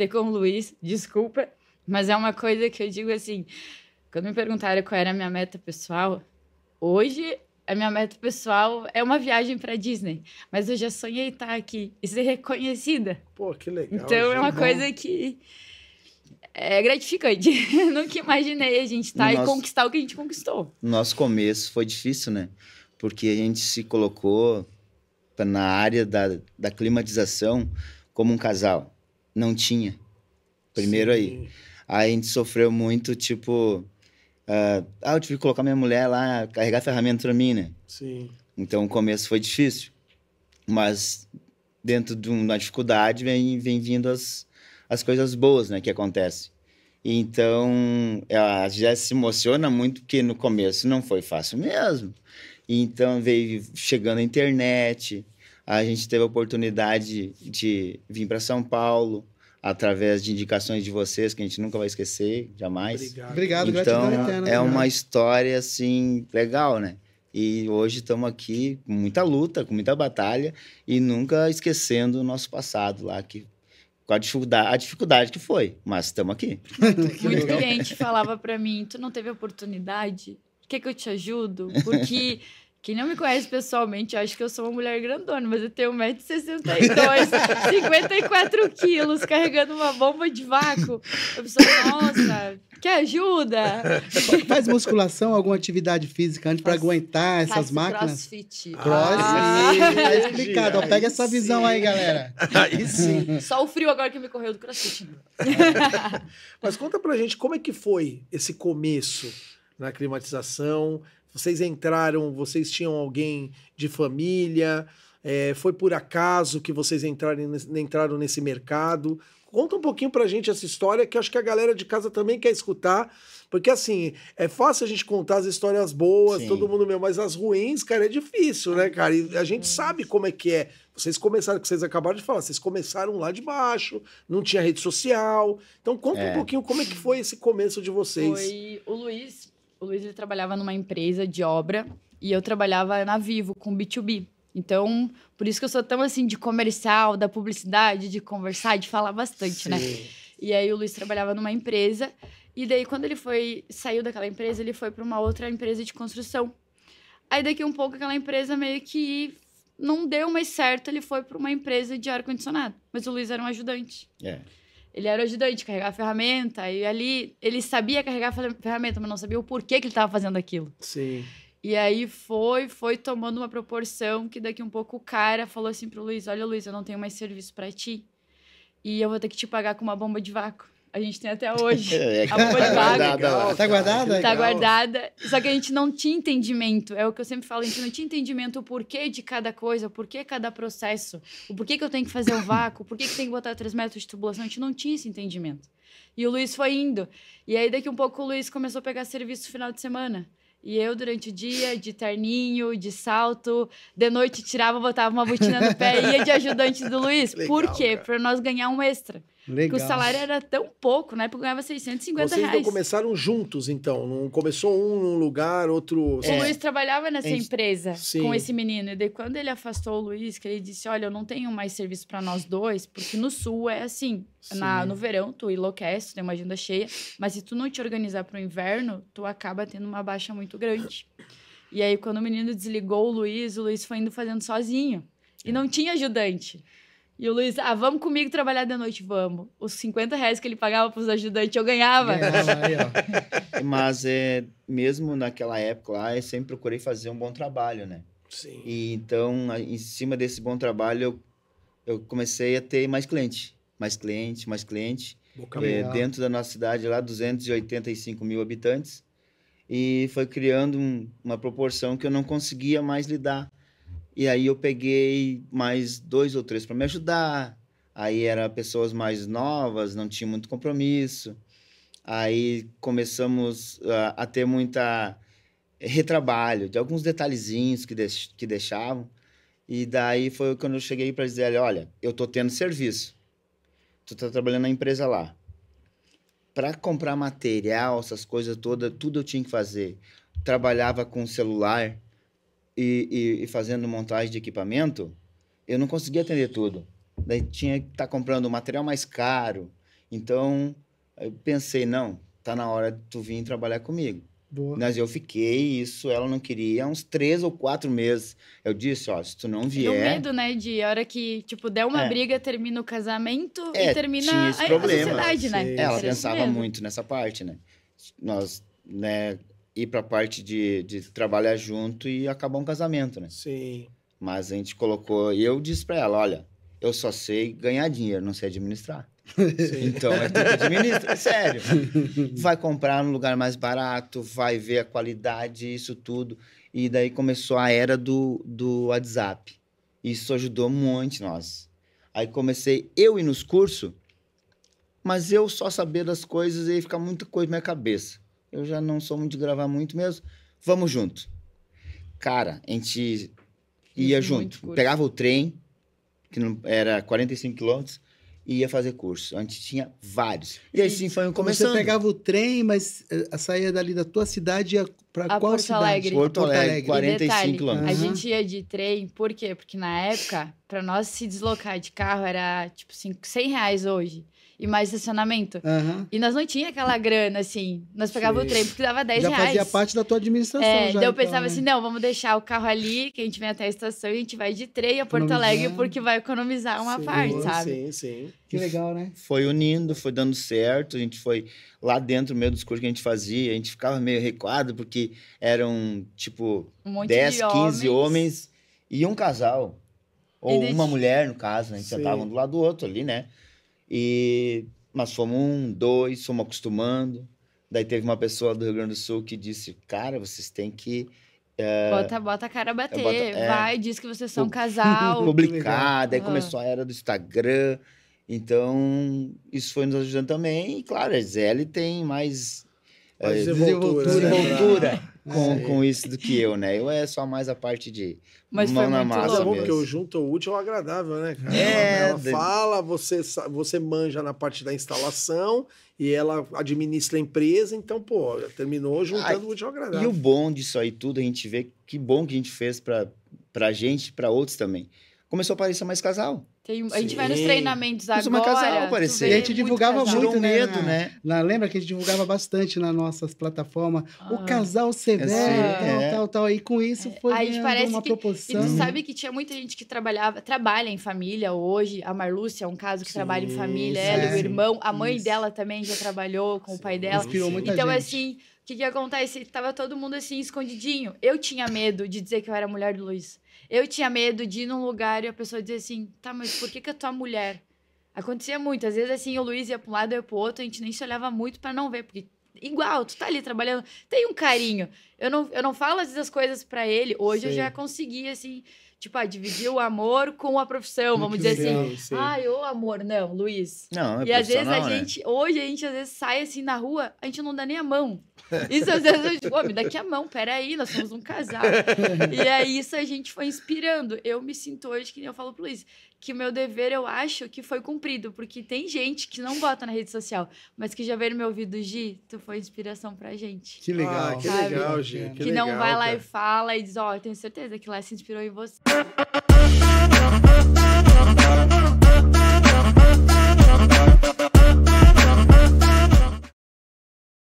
bater com o Luiz, desculpa, mas é uma coisa que eu digo assim, quando me perguntaram qual era a minha meta pessoal, hoje a minha meta pessoal é uma viagem para Disney, mas eu já sonhei estar aqui e ser reconhecida. Pô, que legal. Então é uma coisa que é gratificante. Nunca imaginei a gente estar e conquistar o que a gente conquistou. Nosso começo foi difícil, né? Porque a gente se colocou na área da climatização como um casal. Não tinha. Primeiro aí. Aí a gente sofreu muito, tipo... eu tive que colocar minha mulher lá, carregar ferramenta pra mim, né? Sim. Então o começo foi difícil. Mas dentro de uma dificuldade vem vindo as coisas boas, né? Que acontecem. Então, a Jéssica se emociona muito porque no começo não foi fácil mesmo. Então, veio chegando a internet, a gente teve a oportunidade de vir para São Paulo, através de indicações de vocês, que a gente nunca vai esquecer, jamais. Obrigado, então, gratidão eterna. É uma história, assim, legal, né? E hoje estamos aqui com muita luta, com muita batalha, e nunca esquecendo o nosso passado lá, com a dificuldade que foi, mas estamos aqui. Muito cliente falava pra mim, tu não teve oportunidade? Quer que eu te ajudo? Porque quem não me conhece pessoalmente, acha que eu sou uma mulher grandona, mas eu tenho 1,62m, 54 quilos, carregando uma bomba de vácuo. A pessoa, nossa, que ajuda! Faz musculação, alguma atividade física antes para aguentar essas máquinas? Crossfit. Tá explicado. Ó, pega essa visão aí, galera. Aí sim. Só o frio agora que me correu do crossfit. Mas conta pra gente como é que foi esse começo na climatização. Vocês entraram, vocês tinham alguém de família? Foi por acaso que vocês entraram nesse mercado? Conta um pouquinho pra gente essa história, que acho que a galera de casa também quer escutar. Porque, assim, é fácil a gente contar as histórias boas, todo mundo mesmo, mas as ruins, cara, é difícil, né, cara? E a gente sabe como é que é. Vocês começaram, que vocês acabaram de falar, vocês começaram lá de baixo, não tinha rede social. Então, conta um pouquinho como é que foi esse começo de vocês. Foi o Luiz. O Luiz, ele trabalhava numa empresa de obra e eu trabalhava na Vivo, com B2B. Então, por isso que eu sou tão, assim, de comercial, da publicidade, de conversar, de falar bastante, né? E aí o Luiz trabalhava numa empresa e daí quando ele saiu daquela empresa, ele foi para uma outra empresa de construção. Aí daqui um pouco aquela empresa meio que não deu mais certo, ele foi para uma empresa de ar-condicionado. Mas o Luiz era um ajudante. Ele era o ajudante, carregar a ferramenta, e ali ele sabia carregar a ferramenta, mas não sabia o porquê que ele estava fazendo aquilo. Sim. E aí foi tomando uma proporção que daqui um pouco o cara falou assim pro Luiz, olha, Luiz, eu não tenho mais serviço para ti. E eu vou ter que te pagar com uma bomba de vácuo. A gente tem até hoje. A bomba de vácuo. Tá guardada? Tá guardada. Só que a gente não tinha entendimento. É o que eu sempre falo, a gente não tinha entendimento o porquê de cada coisa, o porquê cada processo, o porquê que eu tenho que fazer o vácuo, o porquê que tem que botar 3 metros de tubulação. A gente não tinha esse entendimento. E o Luiz foi indo. E aí, daqui um pouco, o Luiz começou a pegar serviço no final de semana. E eu, durante o dia, de terninho, de salto, de noite tirava, botava uma botina no pé e ia de ajudante do Luiz. Legal, Por quê? cara. Para nós ganhar um extra. Legal. Porque o salário era tão pouco, né? Porque eu ganhava 650 Vocês reais. não começaram juntos, então? Não começou um num lugar, outro... O Luiz trabalhava nessa empresa Sim. com esse menino. E daí, quando ele afastou o Luiz, que ele disse, olha, eu não tenho mais serviço para nós dois, porque no Sul é assim. No verão, tu enlouquece, tem uma agenda cheia. Mas se tu não te organizar para o inverno, tu acaba tendo uma baixa muito grande. E aí, quando o menino desligou o Luiz foi indo fazendo sozinho. E não tinha ajudante. E o Luiz, vamos comigo trabalhar de noite, vamos. Os 50 reais que ele pagava para os ajudantes, eu ganhava. Aí, ó. Mas, mesmo naquela época lá, eu sempre procurei fazer um bom trabalho, né? Sim. E então, em cima desse bom trabalho, eu comecei a ter mais cliente. Mais cliente. Dentro da nossa cidade, lá, 285 mil habitantes. E foi criando uma proporção que eu não conseguia mais lidar. E aí eu peguei mais 2 ou 3 para me ajudar. Aí eram pessoas mais novas, não tinha muito compromisso. Aí começamos a ter muita retrabalho, de alguns detalhezinhos que deixavam. E daí foi quando eu cheguei para dizer, olha, eu tô tendo serviço. Tu tá trabalhando na empresa lá. Para comprar material, essas coisas todas, tudo eu tinha que fazer. Trabalhava com celular e fazendo montagem de equipamento, eu não conseguia atender tudo. Daí tinha que estar comprando material mais caro. Então, eu pensei, não, tá na hora de tu vir trabalhar comigo. Boa. Mas eu fiquei, isso ela não queria, uns 3 ou 4 meses. Eu disse, ó, se tu não vier... Deu medo, né, de a hora que, tipo, der uma briga, termina o casamento e termina a sociedade, né? Ela pensava muito nessa parte, né? Nós, né, ir pra parte de trabalhar junto e acabar um casamento, né? Sim. Mas a gente colocou... E eu disse pra ela, olha, eu só sei ganhar dinheiro, não sei administrar. Então, é tu que administra, sério. Vai comprar num lugar mais barato, vai ver a qualidade, isso tudo. E daí começou a era do WhatsApp. Isso ajudou muito nós. Aí comecei eu ir nos cursos, mas eu só saber das coisas e ficar muita coisa na minha cabeça. Eu já não sou muito de gravar muito mesmo. Vamos junto. Cara, a gente ia junto. Pegava o trem, que não, era 45 quilômetros, e ia fazer curso. Antes tinha vários. E assim foi começando. Você pegava o trem, mas saía dali da tua cidade e ia pra qual Porto cidade? Alegre. Porto Alegre, 45 quilômetros. A gente ia de trem, por quê? Porque na época, pra nós se deslocar de carro era tipo R$100 hoje. E mais estacionamento. E nós não tinha aquela grana, assim. Nós pegávamos o trem porque dava R$10. Já fazia parte da tua administração. Daí eu pensava assim, não, vamos deixar o carro ali, que a gente vem até a estação e a gente vai de trem a Porto Alegre, porque vai economizar uma parte, sabe? Sim. Que legal, né? Foi unindo, foi dando certo. A gente foi lá dentro mesmo dos cursos que a gente fazia. A gente ficava meio recuado, porque eram, tipo, 10, 15 homens e um casal. Ou uma mulher, no caso, né? A gente sentava um do lado do outro ali, né? Mas fomos 1, 2, fomos acostumando. Daí teve uma pessoa do Rio Grande do Sul que disse, cara, vocês têm que... Bota a cara a bater, vai, diz que vocês são um casal. Publicar, daí começou a era do Instagram. Então, isso foi nos ajudando também. E, claro, a Zélia tem mais desenvoltura com isso do que eu, né? Eu é só mais a parte de mão na massa. Mas é bom porque eu junto o útil ao agradável, né, cara? Ela fala, você manja na parte da instalação e ela administra a empresa, então, pô, terminou juntando o útil ao agradável. E o bom disso aí tudo, a gente vê que bom que a gente fez pra gente e pra outros também. Começou a aparecer mais casal. A gente vai nos treinamentos agora. Casal aparecer. E a gente divulgava muito, medo, né? Lembra que a gente divulgava bastante nas nossas plataformas? O casal severo, tal. E com isso foi uma proporção. E tu sabe que tinha muita gente que trabalha em família hoje. A Marlúcia é um caso que trabalha em família. Ela e o irmão. A mãe dela também já trabalhou com o pai dela. Inspirou muita gente. Então, assim, o que acontece? Tava todo mundo assim, escondidinho. Eu tinha medo de dizer que eu era mulher do Luiz. Eu tinha medo de ir num lugar e a pessoa dizer assim, tá, mas por que a tua mulher? Acontecia muito. Às vezes, assim, o Luiz ia pra um lado, eu ia pro outro, a gente nem se olhava muito pra não ver, porque igual, tu tá ali trabalhando, tem um carinho. Eu não falo, às vezes, as coisas pra ele. Hoje eu já consegui, assim, tipo, dividir o amor com a profissão, vamos dizer assim. Ai, ô amor, não, Luiz. Não, e às vezes hoje a gente às vezes sai assim na rua, a gente não dá nem a mão. Isso às vezes eu digo, me dá aqui a mão, peraí, nós somos um casal. E aí isso a gente foi inspirando. Eu me sinto hoje, que nem eu falo pro Luiz, que o meu dever eu acho que foi cumprido, porque tem gente que não bota na rede social, mas que já veio no meu ouvido, Gi, tu foi inspiração pra gente. Que legal. Que legal, Gi. Que não vai lá e fala e diz, eu tenho certeza que lá se inspirou em você.